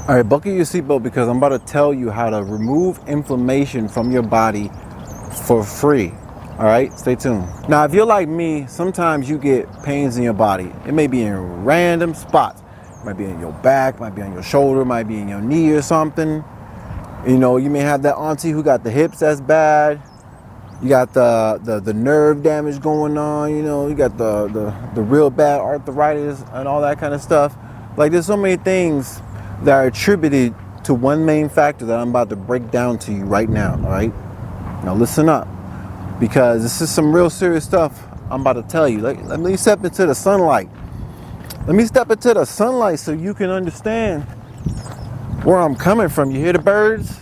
All right, buckle your seatbelt because I'm about to tell you how to remove inflammation from your body for free. All right, stay tuned. Now, if you're like me, sometimes you get pains in your body. It may be in random spots. It might be in your back, might be on your shoulder, might be in your knee or something. You know, you may have that auntie who got the hips that's bad. You got the nerve damage going on. You know, you got the real bad arthritis and all that kind of stuff. Like, there's so many things that are attributed to one main factor that I'm about to break down to you right now. All right, now listen up, because this is some real serious stuff I'm about to tell you. Let me step into the sunlight. Let me step into the sunlight so you can understand where I'm coming from. You hear the birds?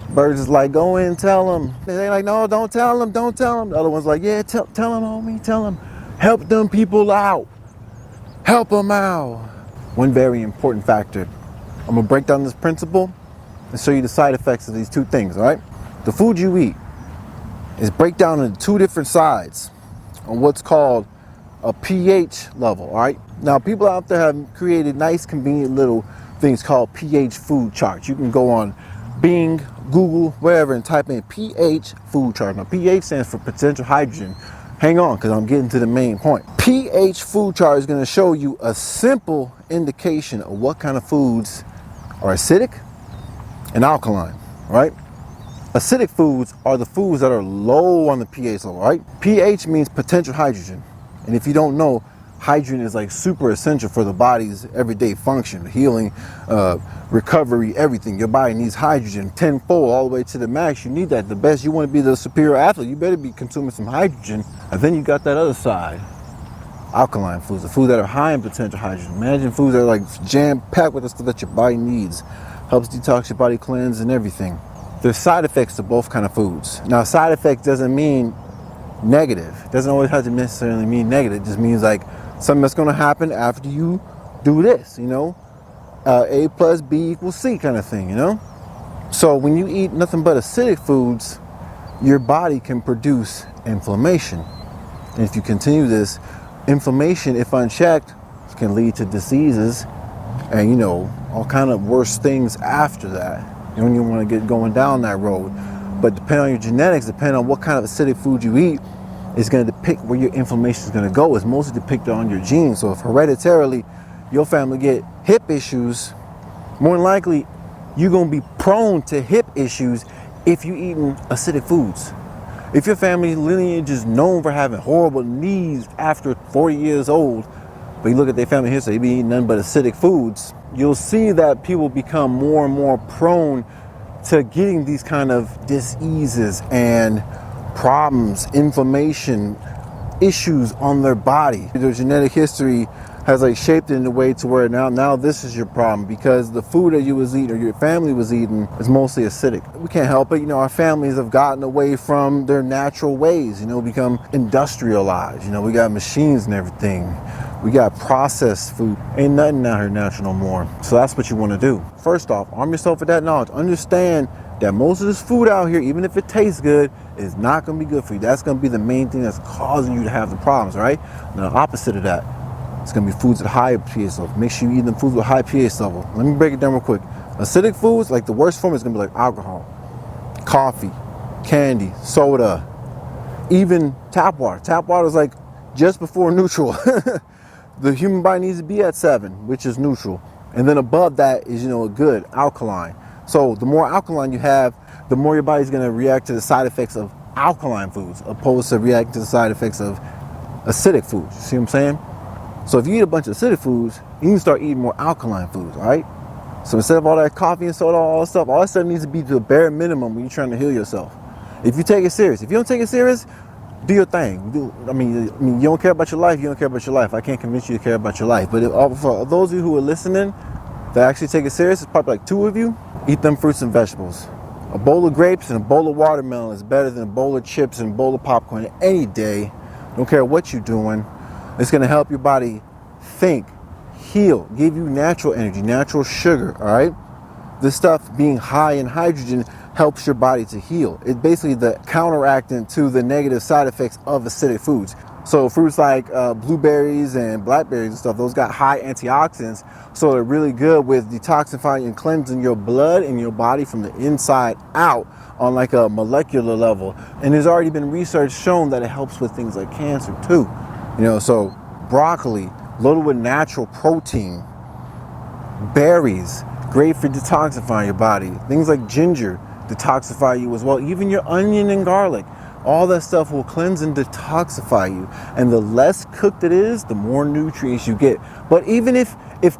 Birds is like, go in and tell them. They're like, no, don't tell them, don't tell them. The other one's like, yeah, tell them, homie, tell them. Help them people out. Help them out. One very important factor. I'm gonna break down this principle and show you the side effects of these two things, all right? The food you eat is break down into two different sides on what's called a pH level, all right? Now, people out there have created nice, convenient little things called pH food charts. You can go on Bing, Google, wherever, and type in pH food chart. Now, pH stands for potential hydrogen. Hang on, because I'm getting to the main point. pH food chart is going to show you a simple indication of what kind of foods are acidic and alkaline, right? Acidic foods are the foods that are low on the pH level, right? pH means potential hydrogen. And if you don't know, hydrogen is like super essential for the body's everyday function, healing, recovery, everything. Your body needs hydrogen tenfold all the way to the max. You need that. The best, you want to be the superior athlete, you better be consuming some hydrogen. And then you got that other side, alkaline foods, the foods that are high in potential hydrogen. Imagine foods that are like jam-packed with the stuff that your body needs. Helps detox your body, cleanse and everything. There's side effects to both kind of foods. Now, side effect doesn't mean negative. It doesn't always have to necessarily mean negative. It just means like something that's going to happen after you do this, you know, A plus B equals C kind of thing, you know. So when you eat nothing but acidic foods, your body can produce inflammation. And if you continue this, inflammation, if unchecked, can lead to diseases and, you know, all kind of worse things after that. You don't even want to get going down that road. But depending on your genetics, depending on what kind of acidic food you eat, is going to depict where your inflammation is going to go. It's mostly depicted on your genes. So if hereditarily your family get hip issues, more than likely you're going to be prone to hip issues if you're eating acidic foods. If your family lineage is known for having horrible knees after 40 years old, but you look at their family history, they be eating nothing but acidic foods, you'll see that people become more and more prone to getting these kind of diseases and problems, inflammation, issues on their body. Their genetic history has like shaped it in a way to where now this is your problem, because the food that you was eating or your family was eating is mostly acidic. We can't help it. You know, our families have gotten away from their natural ways, you know, become industrialized. You know, we got machines and everything. We got processed food. Ain't nothing out here natural no more. So that's what you want to do. First off, arm yourself with that knowledge. Understand that most of this food out here, even if it tastes good, is not going to be good for you. That's going to be the main thing that's causing you to have the problems, right? Now, the opposite of that, it's going to be foods at high pH level. Make sure you eat them foods with high pH level. Let me break it down real quick. Acidic foods, like the worst form, is going to be like alcohol, coffee, candy, soda, even tap water. Tap water is like just before neutral. The human body needs to be at 7, which is neutral. And then above that is, you know, a good alkaline. So the more alkaline you have, the more your body's going to react to the side effects of alkaline foods, opposed to react to the side effects of acidic foods. You see what I'm saying? So if you eat a bunch of acidic foods, you can start eating more alkaline foods, all right? So instead of all that coffee and soda, all that stuff needs to be to the bare minimum when you're trying to heal yourself. If you take it serious. If you don't take it serious, do your thing. I mean, you don't care about your life, you don't care about your life. I can't convince you to care about your life. But for those of you who are listening that actually take it serious, it's probably like 2 of you, eat them fruits and vegetables. A bowl of grapes and a bowl of watermelon is better than a bowl of chips and a bowl of popcorn any day. Don't care what you're doing. It's going to help your body think, heal, give you natural energy, natural sugar, all right? This stuff being high in hydrogen helps your body to heal. It's basically the counteractant to the negative side effects of acidic foods. So fruits like blueberries and blackberries and stuff, those got high antioxidants. So they're really good with detoxifying and cleansing your blood and your body from the inside out on like a molecular level. And there's already been research shown that it helps with things like cancer too. You know, so broccoli, loaded with natural protein. Berries, great for detoxifying your body. Things like ginger detoxify you as well. Even your onion and garlic. All that stuff will cleanse and detoxify you. And the less cooked it is, the more nutrients you get. But even if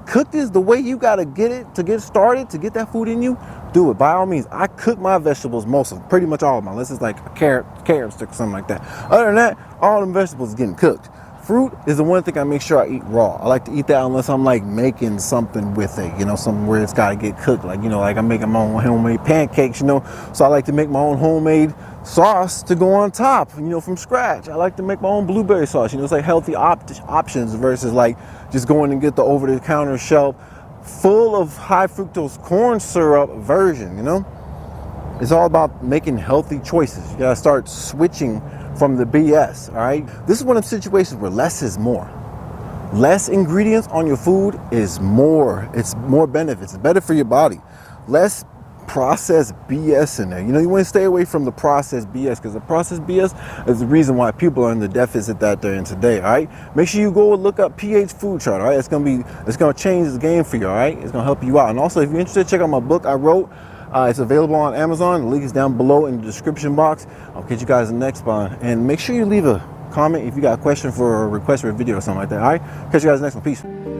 cooked is the way you gotta get it to get started, to get that food in you, do it. By all means, I cook my vegetables, pretty much all of them, unless it's like a carrot stick or something like that. Other than that, all them vegetables are getting cooked. Fruit is the one thing I make sure I eat raw. I like to eat that unless I'm like making something with it, you know, something where it's gotta get cooked. Like, you know, like I'm making my own homemade pancakes, you know, so I like to make my own homemade sauce to go on top, you know, from scratch. I like to make my own blueberry sauce, you know, it's like healthy options versus like just going and get the over-the-counter shelf full of high fructose corn syrup version, you know. It's all about making healthy choices. You gotta start switching from the BS, all right? This is one of the situations where less is more. Less ingredients on your food is more. It's more benefits. It's better for your body. Less processed BS in there. You know, you want to stay away from the processed BS, because the processed BS is the reason why people are in the deficit that they're in today, all right? Make sure you go and look up pH food chart, all right? It's gonna change the game for you, all right? It's gonna help you out. And also, if you're interested, check out my book I wrote. It's available on Amazon. The link is down below in the description box. I'll catch you guys in the next one. And make sure you leave a comment if you got a question for a request for a video or something like that. All right? Catch you guys in the next one. Peace.